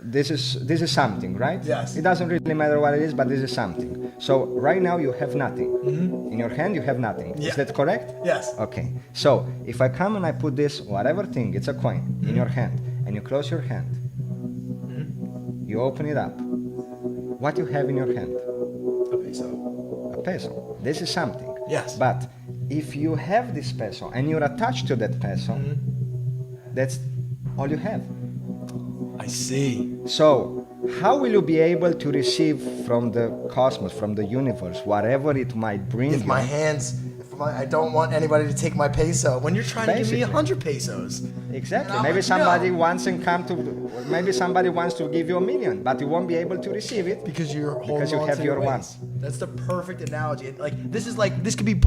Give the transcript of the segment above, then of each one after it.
this is something, right? Yes. It doesn't really matter what it is, but this is something. So right now you have nothing. In your hand you have nothing. Yeah. Is that correct? Yes. Okay. So if I come and I put this whatever thing, it's a coin, in your hand, and you close your hand, you open it up. What you have in your hand? A peso. A peso. This is something. Yes. But if you have this peso and you're attached to that peso, that's all you have. I see. So, how will you be able to receive from the cosmos, from the universe, whatever it might bring If you? I don't want anybody to take my peso. When you're trying to give me 100 pesos. Exactly. And I'm Maybe like, somebody no. wants maybe somebody wants to give you $1 million, but you won't be able to receive it Because you have to your ways. one. That's the perfect analogy. This could be,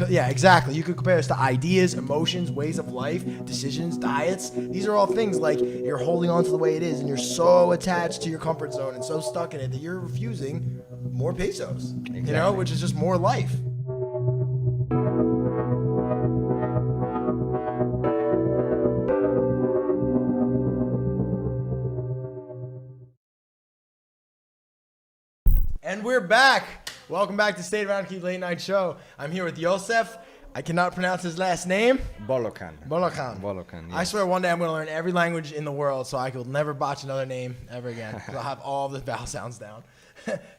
yeah, exactly. You could compare this to ideas, emotions, ways of life, decisions, diets. These are all things like you're holding on to the way it is and you're so attached to your comfort zone and so stuck in it that you're refusing more pesos, Exactly. which is just more life. And we're back. Welcome back to State of Anarchy Late Night Show. I'm here with Yussef. I cannot pronounce his last name. Bolokan. Bolokan. Yes. I swear one day I'm going to learn every language in the world so I will never botch another name ever again. 'Cause I'll have all the vowel sounds down.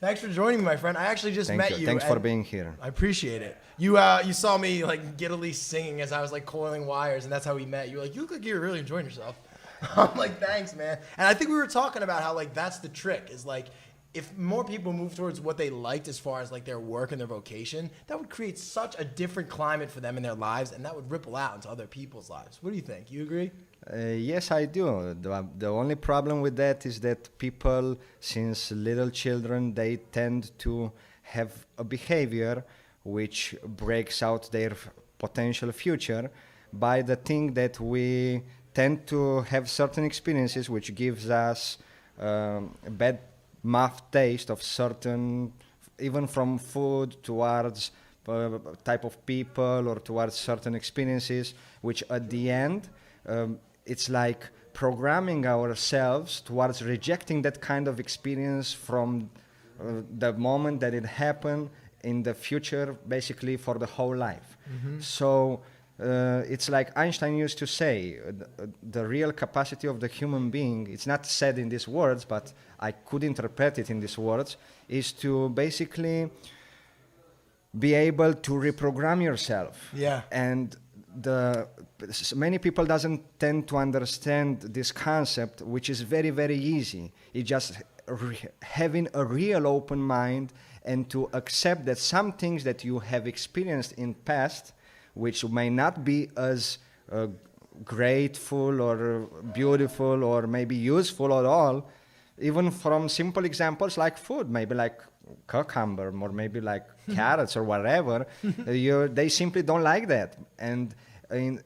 Thanks for joining me, my friend. I actually just met you. Thanks for being here. I appreciate it. You saw me like giddily singing as I was like coiling wires, and that's how we met. You were like, you look like you're really enjoying yourself. I'm like, thanks, man. And I think we were talking about how like that's the trick is like, if more people move towards what they liked as far as like their work and their vocation, that would create such a different climate for them in their lives, and that would ripple out into other people's lives. What do you think? You agree? Yes, I do. The only problem with that is that people, since little children, they tend to have a behavior which breaks out their potential future by the thing that we tend to have certain experiences which gives us a bad mouth taste of certain, even from food towards type of people or towards certain experiences, which at the end it's like programming ourselves towards rejecting that kind of experience from the moment that it happened in the future, basically for the whole life. So it's like Einstein used to say, the real capacity of the human being, it's not said in these words, but I could interpret it in these words, is to basically be able to reprogram yourself. Yeah. And many people doesn't tend to understand this concept, which is very, very easy. It's just having a real open mind and to accept that some things that you have experienced in past, which may not be as grateful or beautiful or maybe useful at all, even from simple examples like food, maybe like cucumber or maybe like carrots or whatever, they simply don't like that. And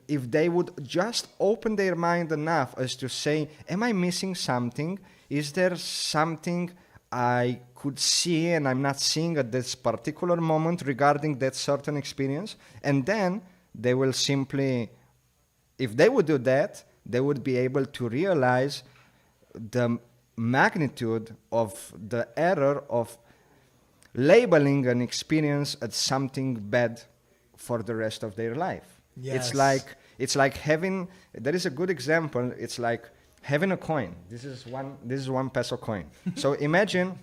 if they would just open their mind enough as to say, am I missing something? Is there something I could see and I'm not seeing at this particular moment regarding that certain experience? And then they will simply, if they would do that, they would be able to realize the magnitude of the error of labeling an experience as something bad for the rest of their life. Yes. It's like having, there is a good example, it's like having a coin. This is one peso coin. So imagine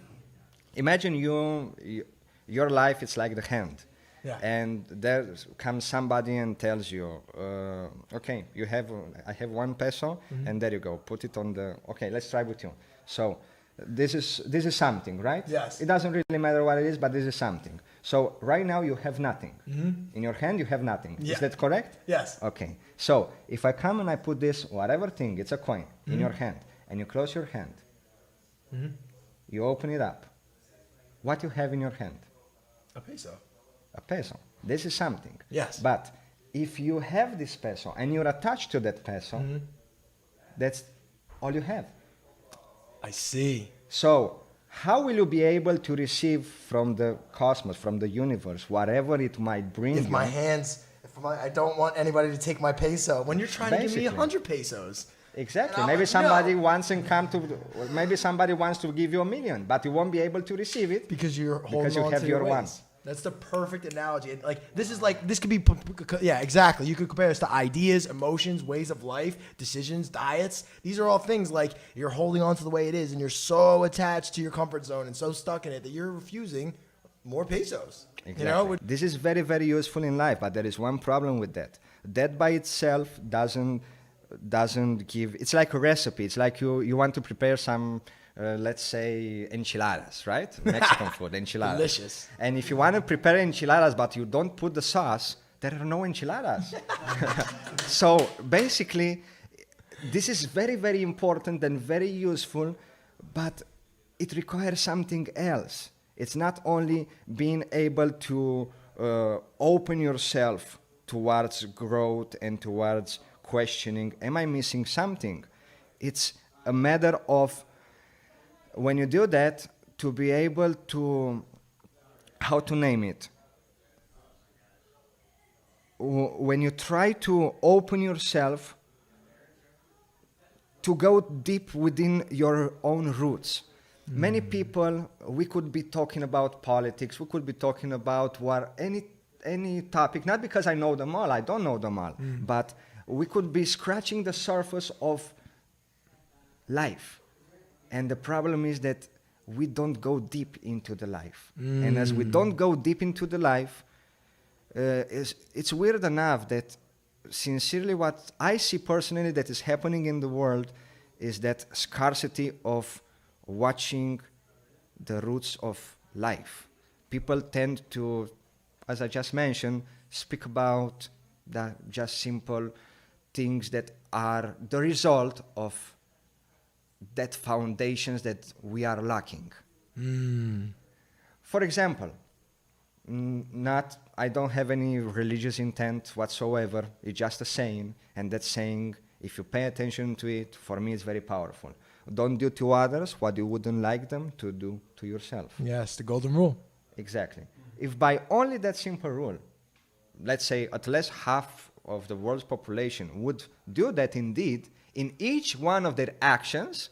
your life, it's like the hand. Yeah. And there comes somebody and tells you, okay, I have 1 peso, and there you go. Put it on okay, let's try with you. So this is something, right? Yes. It doesn't really matter what it is, but this is something. So right now you have nothing. In your hand you have nothing. Yeah. Is that correct? Yes. Okay. So if I come and I put this whatever thing, it's a coin, in your hand, and you close your hand, you open it up. What you have in your hand? A peso. A peso. This is something. Yes. But if you have this peso and you're attached to that peso, that's all you have. I see. So how will you be able to receive from the cosmos, from the universe, whatever it might bring If you? I don't want anybody to take my peso. When you're trying to give me Basically. 100 pesos. Exactly. And I'm Maybe like, somebody no. maybe somebody wants to give you $1 million, but you won't be able to receive it Because you're holding because you on have to your your one. ways. That's the perfect analogy. And this could be, yeah, exactly. You could compare this to ideas, emotions, ways of life, decisions, diets. These are all things like you're holding on to the way it is and you're so attached to your comfort zone and so stuck in it that you're refusing more pesos. Exactly. You know? This is very, very useful in life, but there is one problem with that. That by itself doesn't give. It's like a recipe. It's like you want to prepare some, let's say, enchiladas, right? Mexican food, enchiladas. Delicious. And if you want to prepare enchiladas, but you don't put the sauce, there are no enchiladas. So basically, this is very, very important and very useful, but it requires something else. It's not only being able to open yourself towards growth and towards questioning, am I missing something? It's a matter of, when you do that, to be able to, how to name it? When you try to open yourself to go deep within your own roots. Many people, we could be talking about politics, we could be talking about any topic, not because I know them all, I don't know them all, but we could be scratching the surface of life. And the problem is that we don't go deep into the life. And as we don't go deep into the life, it's weird enough that sincerely what I see personally that is happening in the world is that scarcity of watching the roots of life. People tend to, as I just mentioned, speak about the just simple things that are the result of that foundations that we are lacking. For example, I don't have any religious intent whatsoever. It's just a saying, and that saying, if you pay attention to it, for me it's very powerful. Don't do to others what you wouldn't like them to do to yourself. Yes, the golden rule. Exactly. If by only that simple rule, let's say at least half of the world's population would do that indeed, in each one of their actions,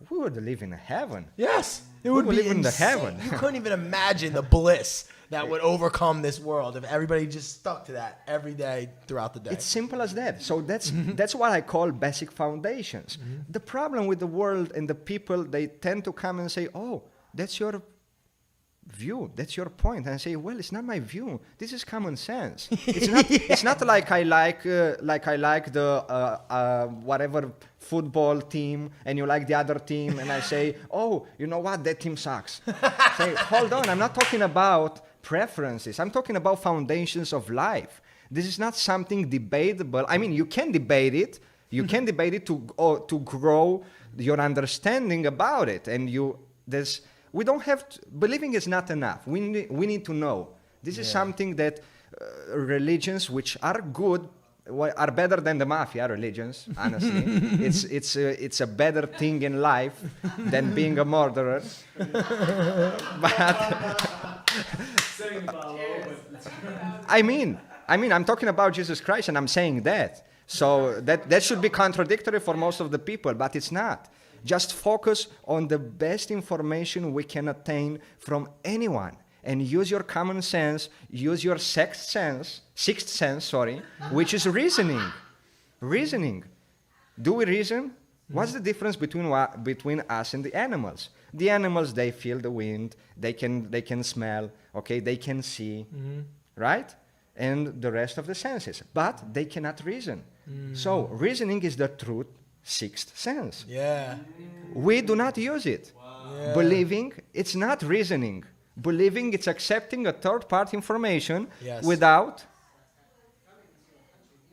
we would live in a heaven. Yes, it We would would be live in the insane. heaven. You couldn't even imagine the bliss that would overcome this world if everybody just stuck to that every day throughout the day. It's simple as that. So that's what I call basic foundations. The problem with the world and the people, they tend to come and say, oh, that's your view, that's your point. And I say, well, it's not my view. This is common sense. It's not like I like the whatever football team and you like the other team and I say, oh, you know what, that team sucks. Say, hold on, I'm not talking about preferences. I'm talking about foundations of life. This is not something debatable. I mean, you can debate it. You can debate it to grow your understanding about it. And we don't have to, believing is not enough. We need to know. This is something that religions, which are good, are better than the mafia religions. Honestly, it's a better thing in life than being a murderer. But I mean, I'm talking about Jesus Christ, and I'm saying that. So that should be contradictory for most of the people, but it's not. Just focus on the best information we can attain from anyone, and use your common sense, use your sixth sense, which is reasoning. Reasoning. Do we reason? What's the difference between us and the animals? The animals, they feel the wind, they can smell, okay, they can see, right? And the rest of the senses, but they cannot reason. So reasoning is the truth sixth sense. Yeah. We do not use it. Yeah. Believing, it's not reasoning. Believing, it's accepting a third-party information without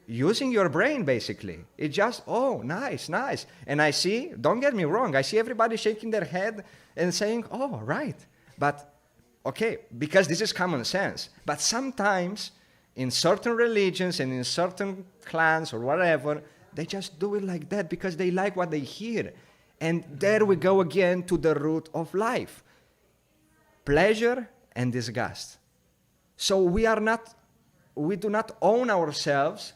using your brain, basically. It's just, oh, nice. And I see, don't get me wrong, I see everybody shaking their head and saying, oh, right. But, okay, because this is common sense. But sometimes, in certain religions and in certain clans or whatever, they just do it like that because they like what they hear. And there we go again to the root of life. Pleasure and disgust. So we do not own ourselves.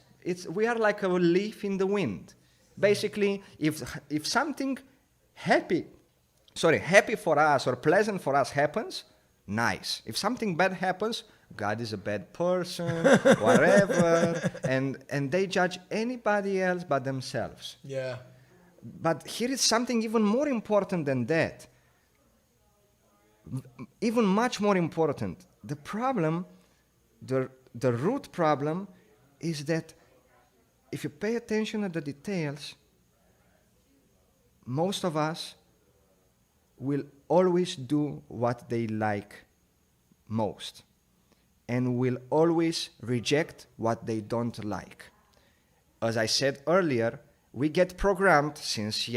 We are like a leaf in the wind. Basically, if something happy for us or pleasant for us happens, nice. If something bad happens, God is a bad person, whatever, and they judge anybody else but themselves. Yeah. But here is something even more important than that. Even much more important. The problem, the root problem, is that if you pay attention to the details, most of us will always do what they like most, and will always reject what they don't like. As I said earlier, we get programmed since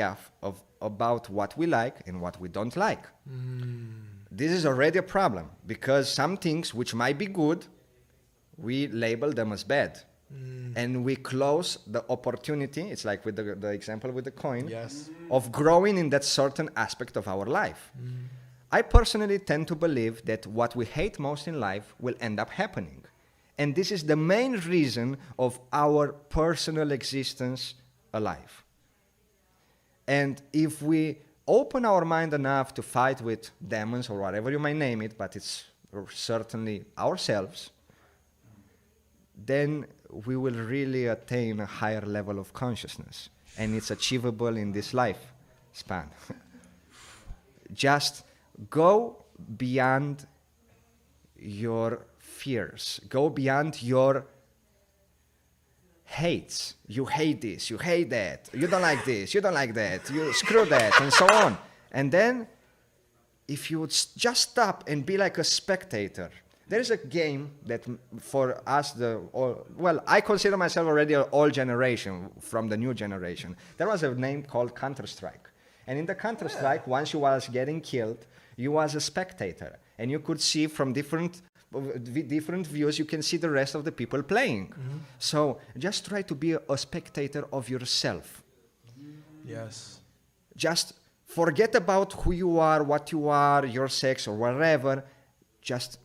about what we like and what we don't like. This is already a problem, because some things which might be good, we label them as bad. And we close the opportunity, it's like with the example with the coin, Yes. of growing in that certain aspect of our life. I personally tend to believe that what we hate most in life will end up happening. And this is the main reason of our personal existence alive. And if we open our mind enough to fight with demons or whatever you may name it, but it's certainly ourselves, then we will really attain a higher level of consciousness. And it's achievable in this life span. Just go beyond your fears. Go beyond your hates. You hate this, you hate that, you don't like this, you don't like that, you screw that, and so on. And then, if you would just stop and be like a spectator. There's a game that for us, I consider myself already an old generation from the new generation. There was a name called Counter-Strike. And in the Counter-Strike, once you was getting killed, you was a spectator. And you could see from different views, you can see the rest of the people playing. So just try to be a spectator of yourself. Yes. Just forget about who you are, what you are, your sex or whatever. Just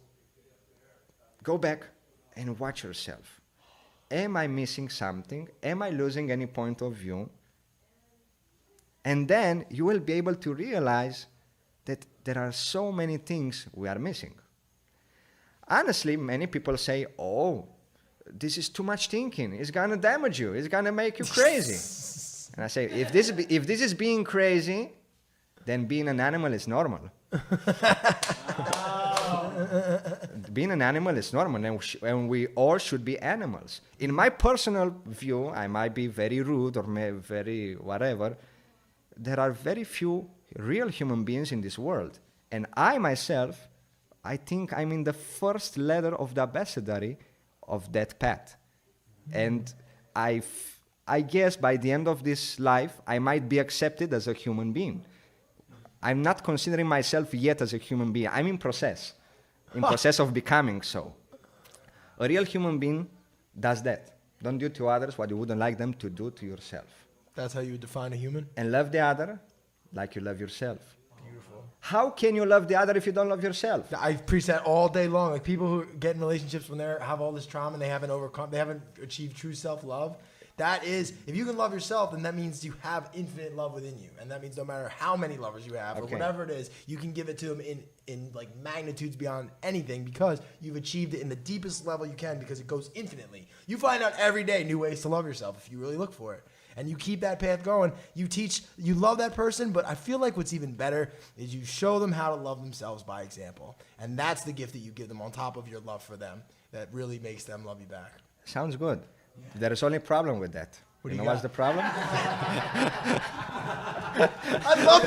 go back and watch yourself. Am I missing something? Am I losing any point of view? And then you will be able to realize that there are so many things we are missing. Honestly, many people say, oh, this is too much thinking. It's going to damage you. It's going to make you crazy. And I say, if this is being crazy, then being an animal is normal. Being an animal is normal, and we all should be animals. In my personal view, I might be very rude or very whatever. There are very few real human beings in this world. And I myself, I think I'm in the first letter of the abecedary of that path. And I guess by the end of this life, I might be accepted as a human being. I'm not considering myself yet as a human being. I'm in process of becoming so. A real human being does that. Don't do to others what you wouldn't like them to do to yourself. That's how you would define a human? And love the other like you love yourself. Beautiful. How can you love the other if you don't love yourself? I preach that all day long. Like people who get in relationships when they have all this trauma and they haven't achieved true self-love. That is, if you can love yourself, then that means you have infinite love within you. And that means no matter how many lovers you have or whatever it is, you can give it to them in like magnitudes beyond anything because you've achieved it in the deepest level you can because it goes infinitely. You find out every day new ways to love yourself if you really look for it. And you keep that path going. You love that person, but I feel like what's even better is you show them how to love themselves by example. And that's the gift that you give them on top of your love for them that really makes them love you back. Sounds good. There is only a problem with that. What do you you know what's got? the problem? I love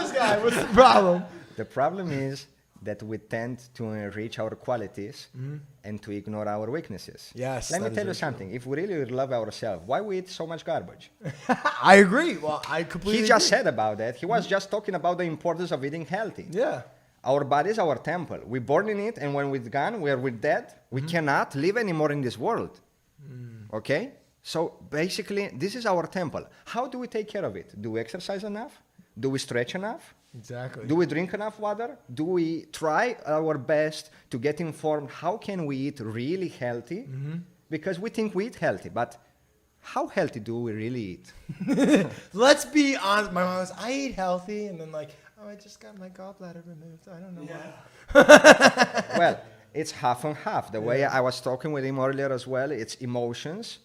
this guy. What's the problem? The problem is that we tend to enrich our qualities and to ignore our weaknesses. Yes. Let me tell you something. If we really love ourselves, why we eat so much garbage? I agree. Well, I completely He just agree. said about that. He was just talking about the importance of eating healthy. Yeah. Our body is our temple. We're born in it, and when we're gone, we're dead. We cannot live anymore in this world. Okay? So basically, this is our temple. How do we take care of it? Do we exercise enough? Do we stretch enough? Exactly. Do we drink enough water? Do we try our best to get informed how can we eat really healthy? Because we think we eat healthy, but how healthy do we really eat? Let's be honest. My mom was, I eat healthy, and then like, oh, I just got my gallbladder removed. I don't know why. Well, it's half and half. The way I was talking with him earlier as well, it's emotions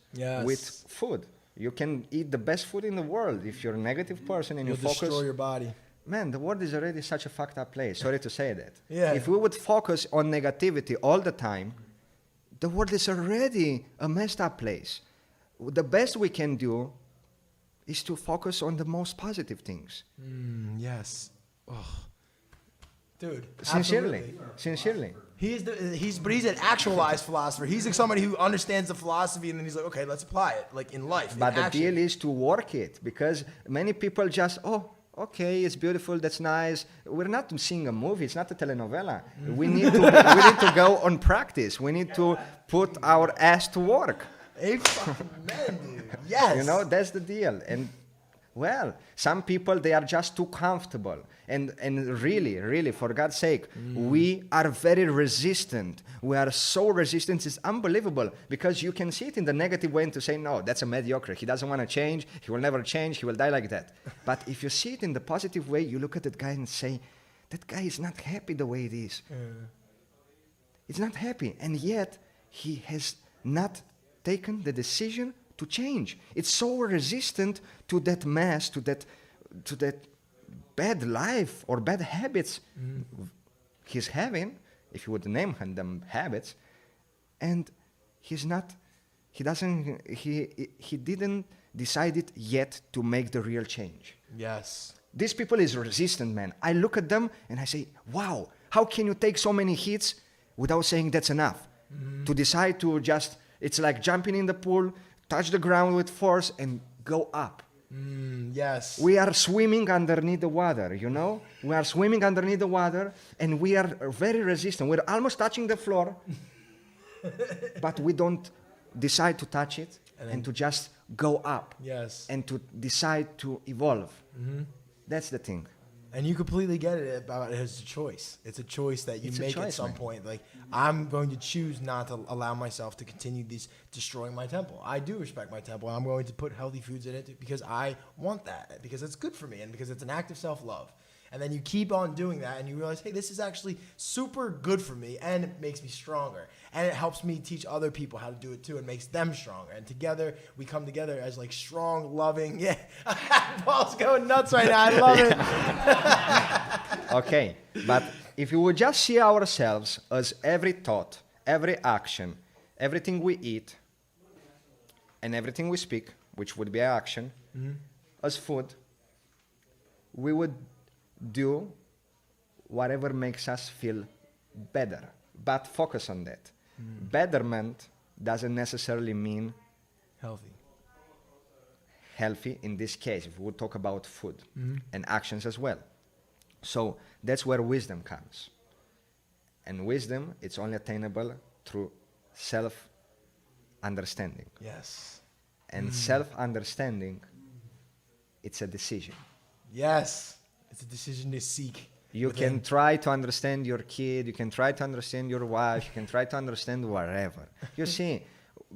with food. You can eat the best food in the world. If you're a negative person and You'll you focus... destroy your body. Man, the world is already such a fucked up place. Sorry to say that. Yeah. If we would focus on negativity all the time, the world is already a messed up place. The best we can do is to focus on the most positive things. Yes. Oh. Dude, Sincerely. But he's an actualized philosopher. He's like somebody who understands the philosophy, and then he's like, okay, let's apply it, like in life. But in the action. deal is to work it, because many people just, okay, it's beautiful, that's nice. We're not seeing a movie, it's not a telenovela. We need to go on practice. We need to put our ass to work. Hey, fucking man, dude. Yes. You know, that's the deal. And well, some people, they are just too comfortable. And really, for God's sake, we are very resistant. We are so resistant, it's unbelievable. Because you can see it in the negative way and to say, no, that's a mediocre. He doesn't want to change. He will never change. He will die like that. But if you see it in the positive way, you look at that guy and say, that guy is not happy the way it is. He's not happy. And yet, he has not taken the decision to change. It's so resistant to that mess, to that bad life or bad habits he's having, if you would name them habits, and he didn't decide it yet to make the real change. Yes. These people is resistant, man. I look at them and I say, wow, how can you take so many hits without saying that's enough? To decide to just, it's like jumping in the pool, touch the ground with force and go up. Yes. We are swimming underneath the water, you know? We are swimming underneath the water and we are very resistant. We're almost touching the floor, but we don't decide to touch it and to just go up. Yes. And to decide to evolve. That's the thing. And you completely get it about it as a choice. It's a choice that you make at some point. Like, I'm going to choose not to allow myself to continue destroying my temple. I do respect my temple. I'm going to put healthy foods in it because I want that, because it's good for me and because it's an act of self-love. And then you keep on doing that and you realize, hey, this is actually super good for me and it makes me stronger. And it helps me teach other people how to do it too and makes them stronger. And together, we come together as like strong, loving, Paul's going nuts right now. I love it. Okay, but if you would just see ourselves as every thought, every action, everything we eat, and everything we speak, which would be action, as food, we would do whatever makes us feel better, but focus on that. Betterment doesn't necessarily mean healthy in this case, if we would talk about food and actions as well. So that's where wisdom comes. And wisdom, it's only attainable through self-understanding. Yes. And self-understanding, it's a decision. Yes. It's a decision to seek. You can try to understand your kid, you can try to understand your wife, you can try to understand whatever. You see,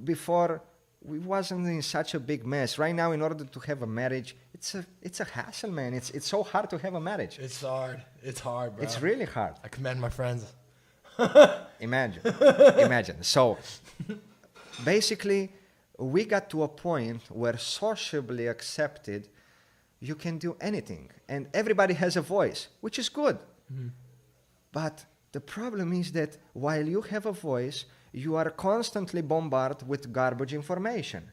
before we wasn't in such a big mess. Right now, in order to have a marriage, it's a hassle, man. It's so hard to have a marriage. It's hard. It's hard, bro. It's really hard. I commend my friends. Imagine. So, basically, we got to a point where sociably accepted, you can do anything. And everybody has a voice, which is good. But the problem is that while you have a voice, you are constantly bombarded with garbage information,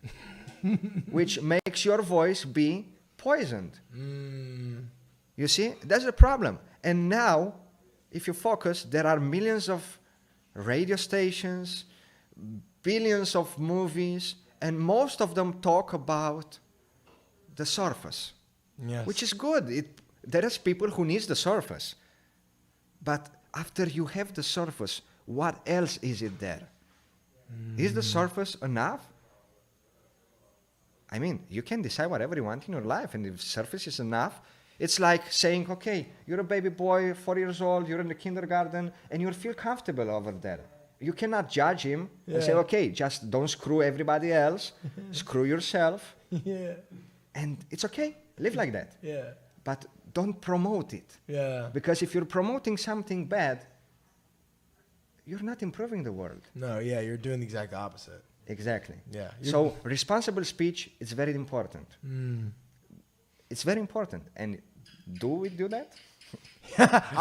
which makes your voice be poisoned. You see, that's the problem. And now, if you focus, there are millions of radio stations, billions of movies, and most of them talk about the surface, which is good. There is people who need the surface. But after you have the surface, what else is it there? Is the surface enough? I mean, you can decide whatever you want in your life, and if surface is enough, it's like saying, okay, you're a baby boy, 4 years old, you're in the kindergarten, and you feel comfortable over there. you cannot judge him and say, Yeah. okay, just don't screw everybody else, screw yourself, Yeah. and it's okay. Live like that. Yeah. But don't promote it. Yeah. Because if you're promoting something bad, you're not improving the world. No, yeah, you're doing the exact opposite. Exactly. Yeah. So responsible speech is very important. Mm. It's very important. And do we do that?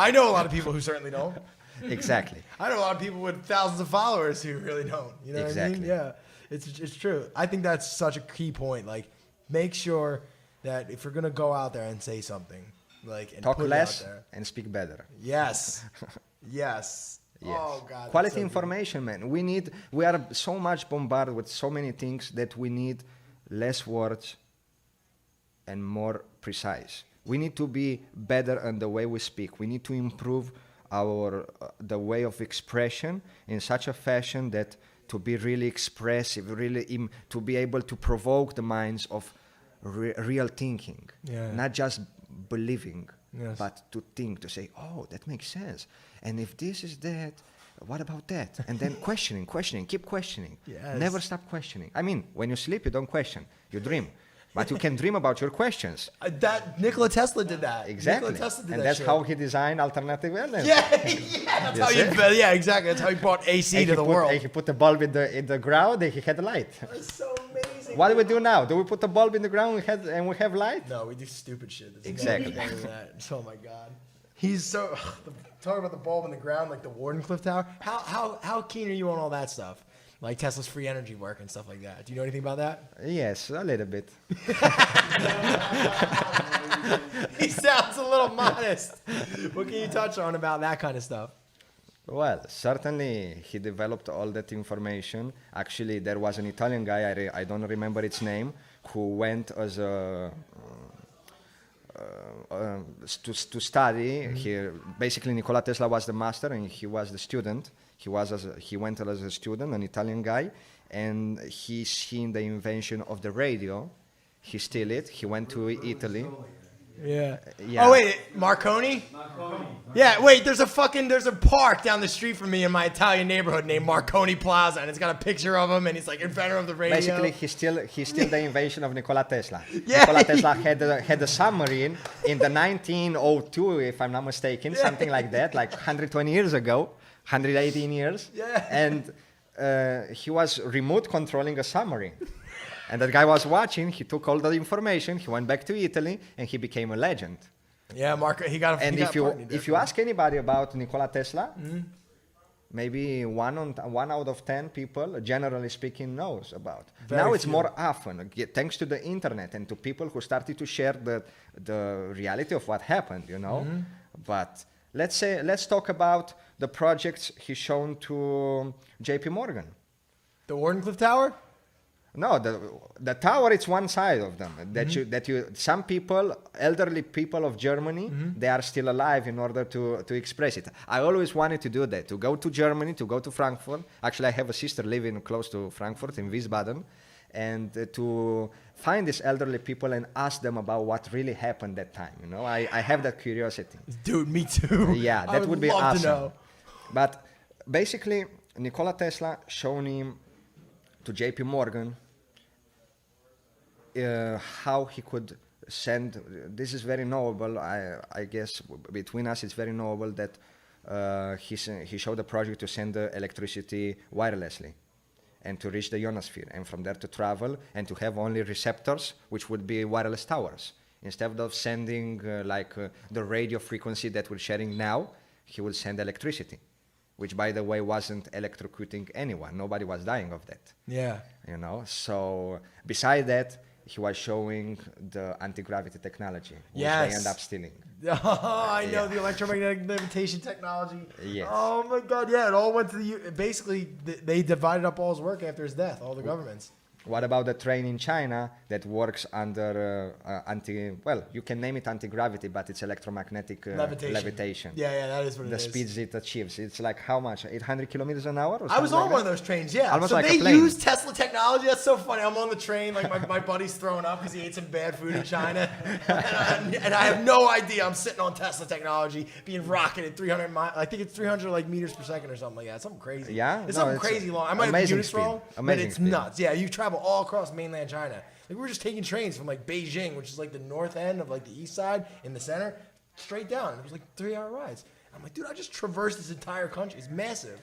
I know a lot of people who certainly don't. Exactly. I know a lot of people with thousands of followers who really don't. You know what I mean? Exactly. Yeah. It's true. I think that's such a key point. Like, make sure that if you're gonna go out there and say something, like, and Talk put it less out there. and speak better. Yes. Yes. Yes. Oh God. Quality that's so good. information, man. We are so much bombarded with so many things that we need less words and more precise. We need to be better in the way we speak. We need to improve our the way of expression in such a fashion that to be really expressive, really to be able to provoke the minds of real thinking, Yeah. not just believing, Yes. but to think, to say, oh, that makes sense. And if this is that, what about that? And then questioning, keep questioning. Yes. Never stop questioning. I mean, when you sleep, you don't question, you dream. But you can dream about your questions. That Nikola Tesla did that. Exactly. Nikola Tesla did And that that's shit. how he designed alternative energy. Yeah, yeah, that's how see? yeah, exactly. That's how he brought AC And to the world. He put the bulb in the ground and he had light. That's so amazing. What do we do now? Do we put the bulb in the ground and we have light? No, we do stupid shit. There's Exactly. no better than that. Oh my god. He's so talking about the bulb in the ground, like the Wardenclyffe Tower. How keen are you on all that stuff? Like Tesla's free energy work and stuff like that. Do you know anything about that? Yes, a little bit. He sounds a little modest. What can you touch on about that kind of stuff? Well, certainly he developed all that information. Actually, there was an Italian guy, I don't remember its name, who went as a to study. Mm-hmm. Basically, Nikola Tesla was the master and he was the student. He went as a student, an Italian guy, and he seen the invention of the radio. He steal it. He went to Italy. Yeah. Yeah. Oh wait, Marconi? Yeah, wait, there's a park down the street from me in my Italian neighborhood named Marconi Plaza, and it's got a picture of him, and he's like inventor of the radio. Basically, he steal the invention of Nikola Tesla. Yeah. Nikola Tesla had a submarine in the 1902, if I'm not mistaken, something like that, like 120 years ago, 118 years. Yeah. And he was remote controlling a submarine. And that guy was watching. He took all the information. He went back to Italy, and he became a legend. Yeah, he got a And he got if you ask anybody about Nikola Tesla, Mm-hmm. maybe one out of 10 people, generally speaking, knows about. Very Now it's few. more often, thanks to the internet and to people who started to share the reality of what happened, you know. Mm-hmm. But let's talk about the projects he's shown to J.P. Morgan. The Wardenclyffe Tower? No, the tower, it's one side of them. Mm-hmm. That you some people, elderly people of Germany, Mm-hmm. they are still alive in order to express it. I always wanted to do that, to go to Germany, to go to Frankfurt. Actually, I have a sister living close to Frankfurt in Wiesbaden, and to find these elderly people and ask them about what really happened that time. You know, I have that curiosity. Dude, me too. Yeah, I that would be love awesome. to know. But basically, Nikola Tesla shown him to J.P. Morgan how he could send. This is very knowable. I guess between us, it's very knowable that he showed a project to send the electricity wirelessly and to reach the ionosphere, and from there to travel and to have only receptors, which would be wireless towers. Instead of sending the radio frequency that we're sharing now, he would send electricity, which, by the way, wasn't electrocuting anyone. Nobody was dying of that. Yeah. You know. So beside that, he was showing the anti-gravity technology, which Yes. they end up stealing. Oh, I know Yeah. the electromagnetic levitation technology. Yes. Oh my God, yeah, it all went to basically they divided up all his work after his death, all the governments. What about the train in China that works under you can name it anti-gravity, but it's electromagnetic levitation. Yeah, that is what it the is. speeds it achieves. It's like how much? 800 kilometers an hour? Or I was on like one of those trains, yeah. Almost so like they a plane. use Tesla technology. That's so funny. I'm on the train, like my buddy's throwing up because he ate some bad food in China. and I have no idea. I'm sitting on Tesla technology being rocketed 300 miles. I think it's 300 like meters per second or something like that. Something crazy. Yeah? It's No, something it's crazy long. I might have the units wrong, but it's speed. nuts. Yeah, you travel all across mainland China. Like we were just taking trains from like Beijing, which is like the north end of like the east side in the center, straight down. It was like 3-hour rides. I'm like, dude, I just traversed this entire country. It's massive.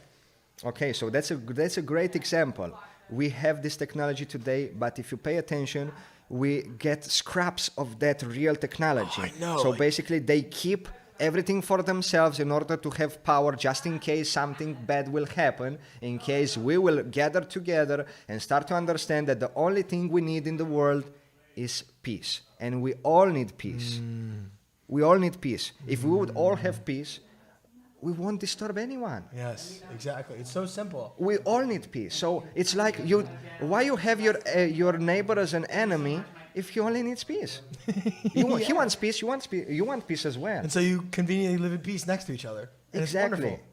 Okay, so that's a great example. We have this technology today, but if you pay attention, we get scraps of that real technology. Oh, I know. So basically, they keep everything for themselves in order to have power just in case something bad will happen, in case we will gather together and start to understand that the only thing we need in the world is peace. And we all need peace. We all need peace. If we would all have peace, we won't disturb anyone. Yes, exactly. It's so simple. We all need peace. So it's like why you have your neighbor as an enemy if he only needs peace? He wants peace. You want peace as well. And so you conveniently live in peace next to each other. And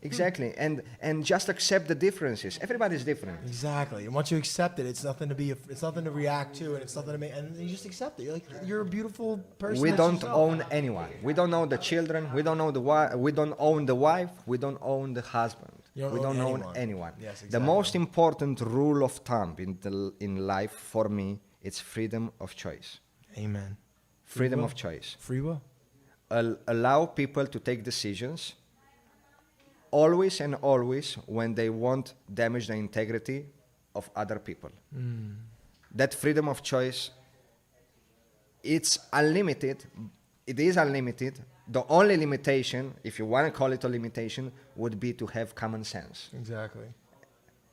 Exactly. And just accept the differences. Everybody's different. Exactly. And once you accept it, it's nothing to react to, and it's nothing to make, and you just accept it. You're like, you're a beautiful person. We don't yourself. own anyone. We don't own the children. We don't own the wife. We don't own the wife. We don't own the husband. You don't we own don't anyone. own anyone. Yes, exactly. The most important rule of thumb in life for me is freedom of choice. Amen. Freedom of choice. Free will. Allow people to take decisions always and always when they won't damage the integrity of other people. That freedom of choice, it's unlimited. It is unlimited. The only limitation, if you want to call it a limitation, would be to have common sense. Exactly.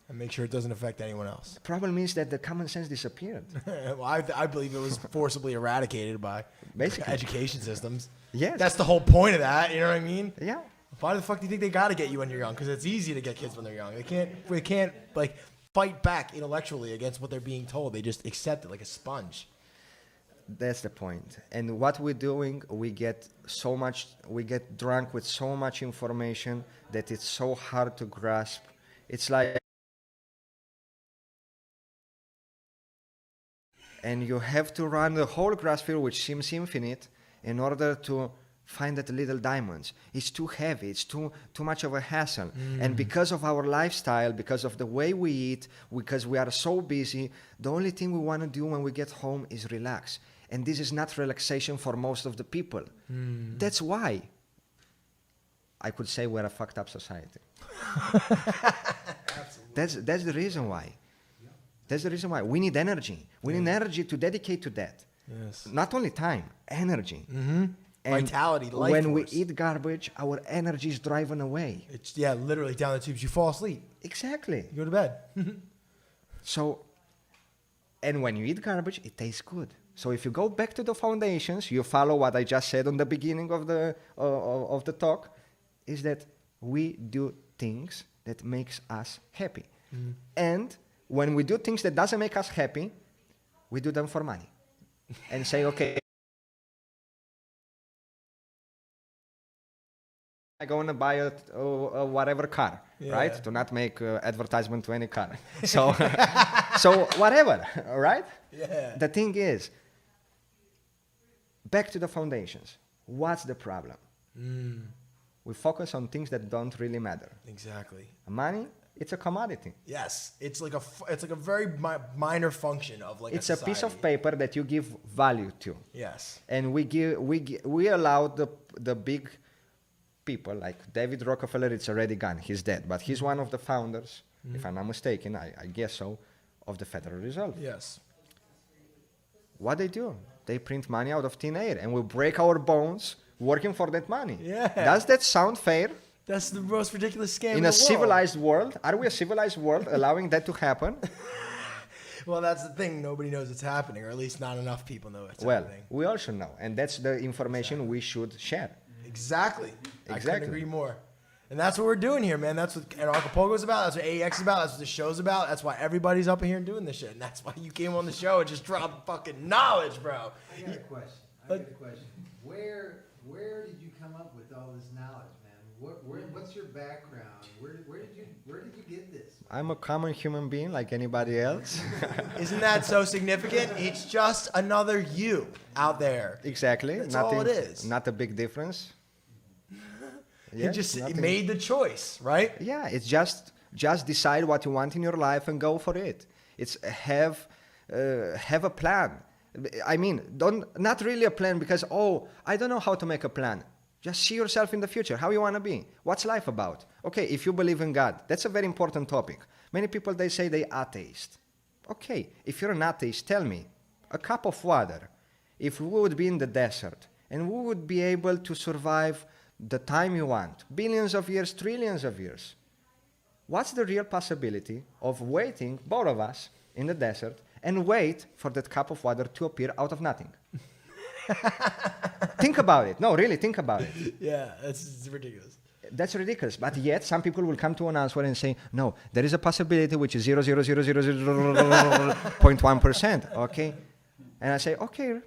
And make sure it doesn't affect anyone else. The problem is that the common sense disappeared. Well, I believe it was forcibly eradicated by Basically. education systems. Yes. That's the whole point of that. You know what I mean? Yeah. Why the fuck do you think they got to get you when you're young? Because it's easy to get kids when they're young. They can't like fight back intellectually against what they're being told. They just accept it like a sponge. That's the point. And what we're doing, we get drunk with so much information that it's so hard to grasp. It's like, and you have to run the whole grass field, which seems infinite, in order to find that little diamonds. It's too heavy. It's too much of a hassle. And because of our lifestyle, because of the way we eat, because we are so busy, the only thing we want to do when we get home is relax. And this is not relaxation for most of the people. That's why I could say we're a fucked up society. That's the reason why. That's the reason why. We need energy. We need energy to dedicate to that. Yes. Not only time, energy. And vitality, life when force. we eat garbage, our energy is driven away. It's literally down the tubes. You fall asleep. Exactly. You go to bed. So, and when you eat garbage, it tastes good. So if you go back to the foundations, you follow what I just said on the beginning of the talk, is that we do things that makes us happy. And when we do things that doesn't make us happy, we do them for money. And say, okay, I'm going to buy a whatever car, right? To not make advertisement to any car. So, so whatever, all right? Yeah. The thing is, back to the foundations. What's the problem? We focus on things that don't really matter. Exactly. Money, it's a commodity. Yes, it's like a very minor function of like. It's a piece of paper that you give value to. Yes. And we allow the big people like David Rockefeller. It's already gone. He's dead, but he's one of the founders, if I'm not mistaken, I guess so, of the Federal Reserve. Yes. What they do? They print money out of thin air, and we break our bones working for that money. Yeah. Does that sound fair? That's the most ridiculous scam in In a the world. civilized world, are we a civilized world allowing that to happen? Well, that's the thing. Nobody knows it's happening, or at least not enough people know it's Well, happening. we all should know, and that's the information we should share. Exactly. I couldn't agree more. And that's what we're doing here, man. That's what Anarchy is about. That's what AEX is about. That's what the show's about. That's why everybody's up in here doing this shit. And that's why you came on the show and just dropped fucking knowledge, bro. I got a question. Where did you come up with all this knowledge, man? What's your background? Where did you get this? I'm a common human being like anybody else. Isn't that so significant? It's just another you out there. Exactly. That's all it is. Not a big difference. You just made the choice, right? Yeah, it's just decide what you want in your life and go for it. It's have a plan. I mean, not really a plan because, I don't know how to make a plan. Just see yourself in the future, how you want to be. What's life about? Okay, if you believe in God, that's a very important topic. Many people, they say they atheist. Okay, if you're an atheist, tell me, a cup of water, if we would be in the desert and we would be able to survive the time you want, billions of years, trillions of years, what's the real possibility of waiting, both of us, in the desert and wait for that cup of water to appear out of nothing? Think about it. No, really, think about it. Yeah, it's ridiculous. That's ridiculous. But yet, some people will come to an answer and say, no, there is a possibility which is 0.1%, okay? And I say, okay,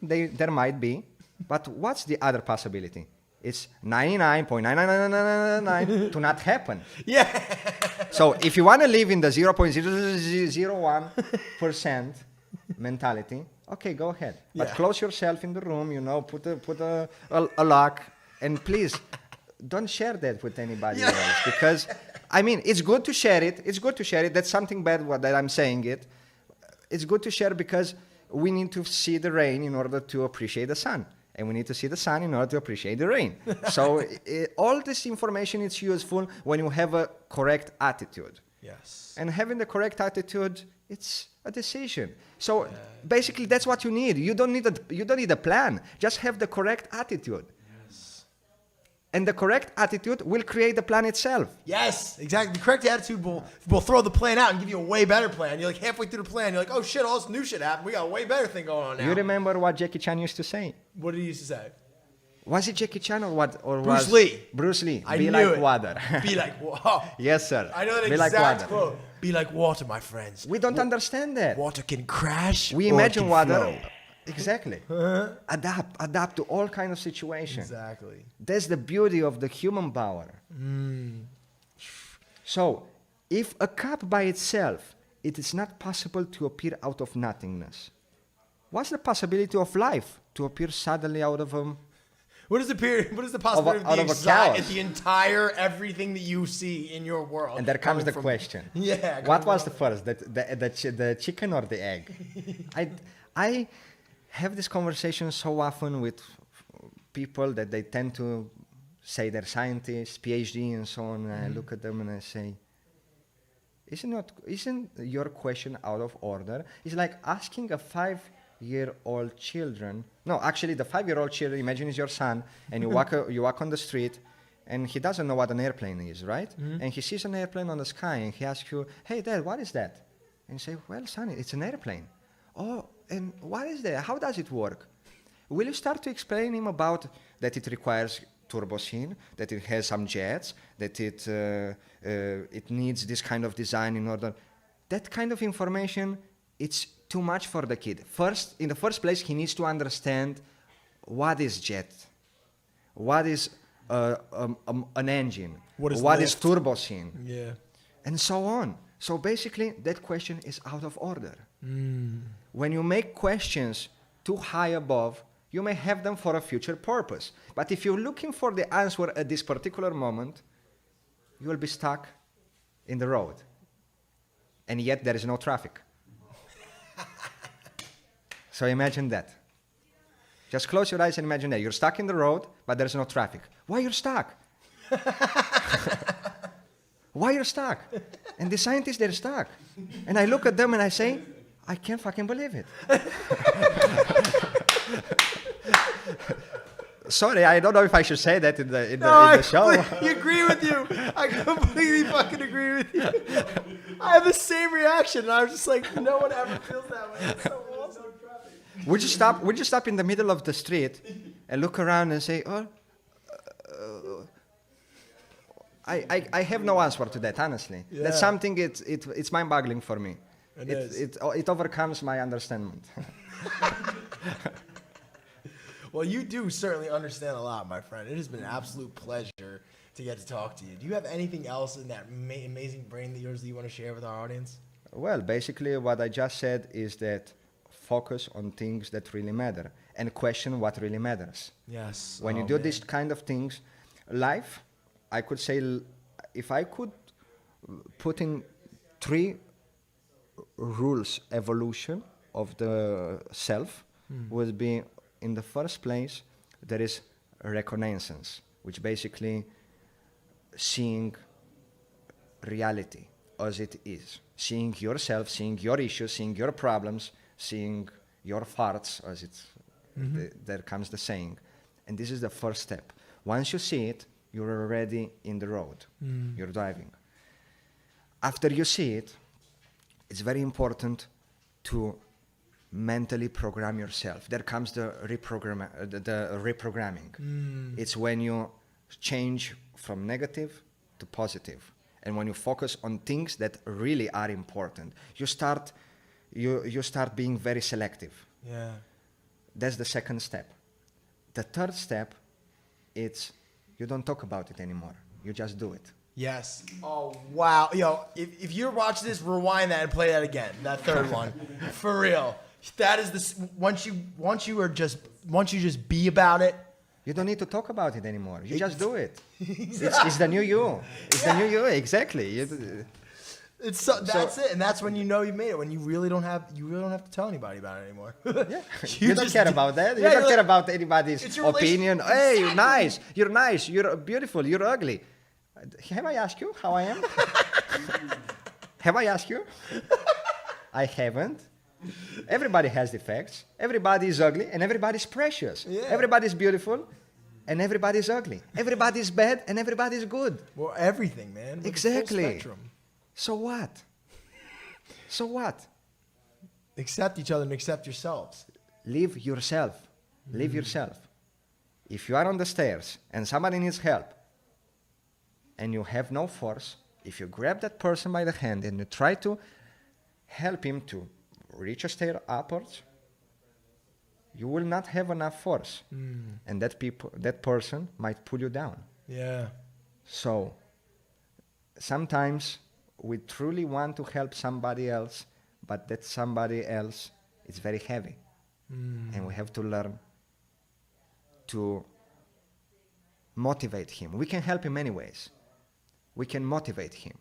there might be. But what's the other possibility? It's 99.99999 to not happen. Yeah. So if you want to live in the 0.001% mentality, okay, go ahead. But close yourself in the room, put a lock, and please don't share that with anybody else. Because, I mean, it's good to share it. That's something bad that I'm saying it. It's good to share because we need to see the rain in order to appreciate the sun. And we need to see the sun in order to appreciate the rain. So all this information is useful when you have a correct attitude. Yes. And having the correct attitude, it's a decision. So basically, that's what you need. You don't need a plan. Just have the correct attitude. Yes. And the correct attitude will create the plan itself. Yes, exactly. The correct attitude will throw the plan out and give you a way better plan. You're like halfway through the plan. You're like, oh shit, all this new shit happened. We got a way better thing going on now. You remember what Jackie Chan used to say? What did he used to say? Was it Jackie Chan or what? Or Bruce Lee. Bruce Lee. I Be knew like it. water. Be like water. Yes, sir. I know that Be exact like water. quote. Be like water, my friends. We don't understand that. Water can crash. We or imagine it can water. flow. Exactly. Adapt to all kinds of situations. Exactly. That's the beauty of the human power. So, if a cup by itself, it is not possible to appear out of nothingness, what's the possibility of life to appear suddenly out of What is the possibility out of of a the chaos? the entire everything that you see in your world? And there comes coming the from- question. Yeah. What was the first, the chicken or the egg? I have this conversation so often with people that they tend to say they're scientists, PhD, and so on. And I look at them and I say, isn't your question out of order? It's like asking a 5-year-old children. No, actually, the 5-year-old children. Imagine is your son, and you walk on the street, and he doesn't know what an airplane is, right? And he sees an airplane on the sky, and he asks you, "Hey, Dad, what is that?" And you say, "Well, son, it's an airplane." "Oh, and what is that? How does it work?" Will you start to explain him about that it requires turbocene, that it has some jets, that it needs this kind of design in order? That kind of information, it's too much for the kid. In the first place, he needs to understand what is jet, what is an engine, what is turbocene, and so on. So basically, that question is out of order. When you make questions too high above, you may have them for a future purpose. But if you're looking for the answer at this particular moment, you will be stuck in the road. And yet there is no traffic. So imagine that. Just close your eyes and imagine that. You're stuck in the road, but there's no traffic. Why you're stuck? Why you're stuck? And the scientists, they're stuck. And I look at them and I say, I can't fucking believe it. Sorry, I don't know if I should say that in the show. I agree with you. I completely fucking agree with you. I have the same reaction, and I was just like, no one ever feels that way. It's so awesome. We just stop in the middle of the street and look around and say, I have no answer to that, honestly. Yeah. That's something, it's mind-boggling for me. It is. It overcomes my understanding. Well, you do certainly understand a lot, my friend. It has been an absolute pleasure to get to talk to you. Do you have anything else in that amazing brain of yours that you want to share with our audience? Well, basically what I just said is that focus on things that really matter and question what really matters. Yes. When you do these kind of things, life, I could say, if I could put in 3 rules evolution of the self, would be, in the first place, there is reconnaissance, which basically seeing reality as it is, seeing yourself, seeing your issues, seeing your problems, seeing your farts, as it's there comes the saying. And this is the first step. Once you see it, you're already in the road. You're driving. After you see it, it's very important to mentally program yourself. There comes the reprogramming. It's when you change from negative to positive. And when you focus on things that really are important, you start being very selective. Yeah. That's the second step. The third step, it's you don't talk about it anymore. You just do it. Yes. Oh, wow. Yo, if you're watching this, rewind that and play that again. That third one. For real. That is the once you just be about it. You don't need to talk about it anymore. You just do it. It's the new you. It's the new you. Exactly. That's it, and that's when you know you made it. When you really don't have to tell anybody about it anymore. Yeah. You don't care about that. You don't care about anybody's opinion. Hey, you're nice. You're nice. You're beautiful. You're ugly. Have I asked you how I am? Have I asked you? I haven't. Everybody has defects. Everybody is ugly and everybody's precious. Yeah. Everybody's beautiful and everybody's ugly. Everybody's bad and everybody's good. Well, everything, man. Exactly. So what? So what? Accept each other and accept yourselves. Live yourself. Live yourself. If you are on the stairs and somebody needs help and you have no force, if you grab that person by the hand and you try to help him to reach a stair upwards, you will not have enough force. And that person might pull you down. Yeah. So sometimes we truly want to help somebody else, but that somebody else is very heavy. And we have to learn to motivate him. We can help him anyways. We can motivate him.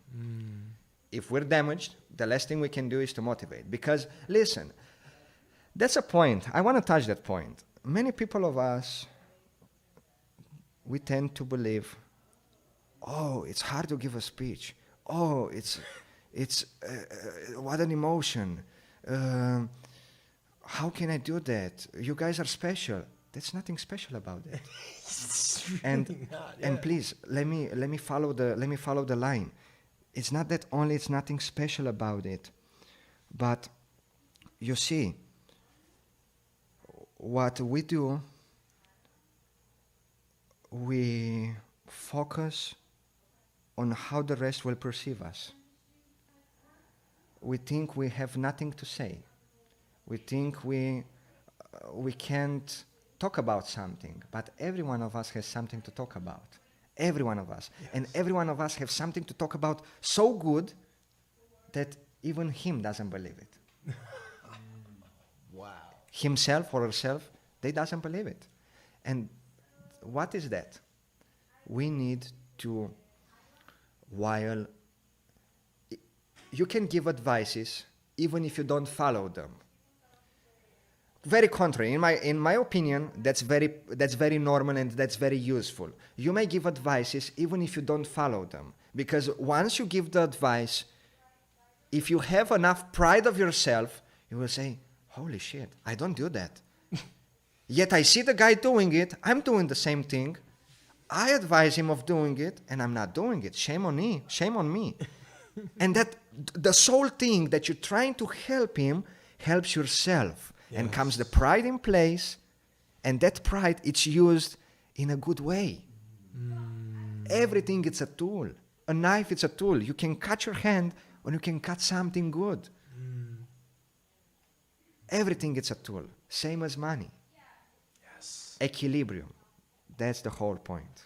If we're damaged, the last thing we can do is to motivate. Because, listen, that's a point. I want to touch that point. Many people of us, we tend to believe, oh, it's hard to give a speech. Oh, it's what an emotion. How can I do that? You guys are special. There's nothing special about it. And please let me follow the line. It's not that only it's nothing special about it, but you see, what we do, we focus on how the rest will perceive us. We think we have nothing to say. We think we can't talk about something, but every one of us has something to talk about. Every one of us. Yes. And every one of us have something to talk about so good that even him doesn't believe it. Wow. Himself or herself, they doesn't believe it. And what is that? We need to, while you can give advices even if you don't follow them. Very contrary. In my opinion, that's very normal and that's very useful. You may give advices even if you don't follow them. Because once you give the advice, if you have enough pride of yourself, you will say, holy shit, I don't do that. Yet I see the guy doing it, I'm doing the same thing. I advise him of doing it, and I'm not doing it. Shame on me. Shame on me. And that the sole thing that you're trying to help him helps yourself. Yes. And comes the pride in place, and that pride, it's used in a good way. Everything is a tool. A knife is a tool. You can cut your hand or you can cut something good. Everything is a tool. Same as money. Yes. Equilibrium. That's the whole point.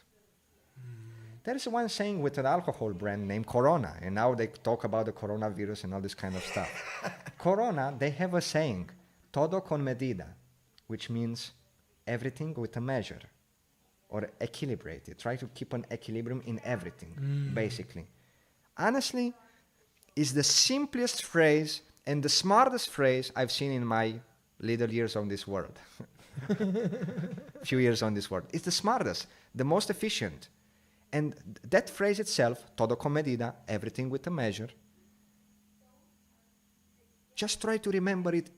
There is one saying with an alcohol brand named Corona, and now they talk about the coronavirus and all this kind of stuff. Corona, they have a saying, todo con medida, which means everything with a measure, or equilibrated. Try to keep an equilibrium in everything, basically. Honestly, is the simplest phrase and the smartest phrase I've seen in my little years on this world. Few years on this world. It's the smartest, the most efficient. And that phrase itself, todo con medida, everything with a measure, just try to remember it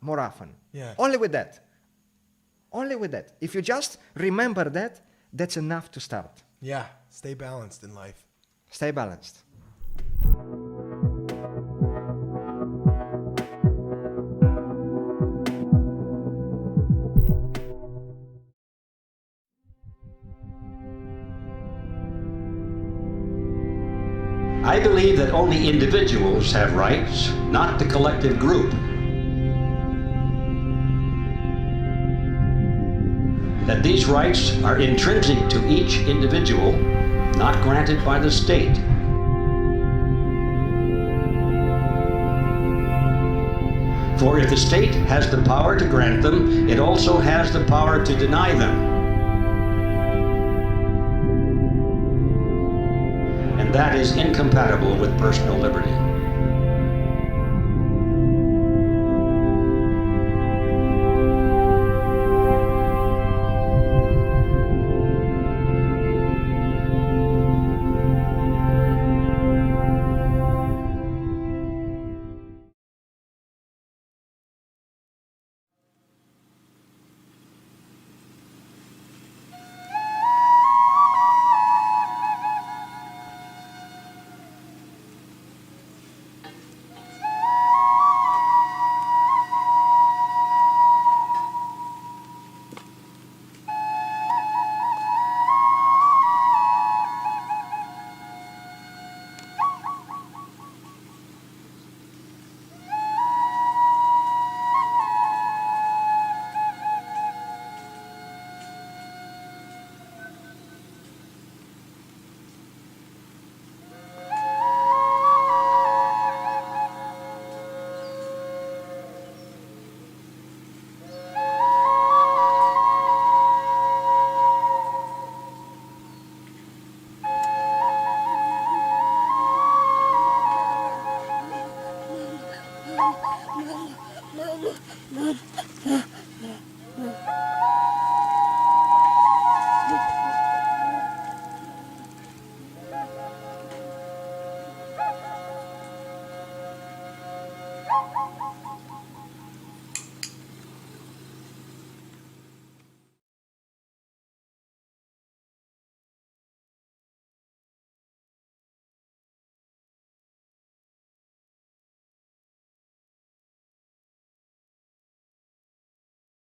more often. Yeah. Only with that. Only with that. If you just remember that, that's enough to start. Yeah. Stay balanced in life. Stay balanced. I believe that only individuals have rights, not the collective group. That these rights are intrinsic to each individual, not granted by the state. For if the state has the power to grant them, it also has the power to deny them. That is incompatible with personal liberty.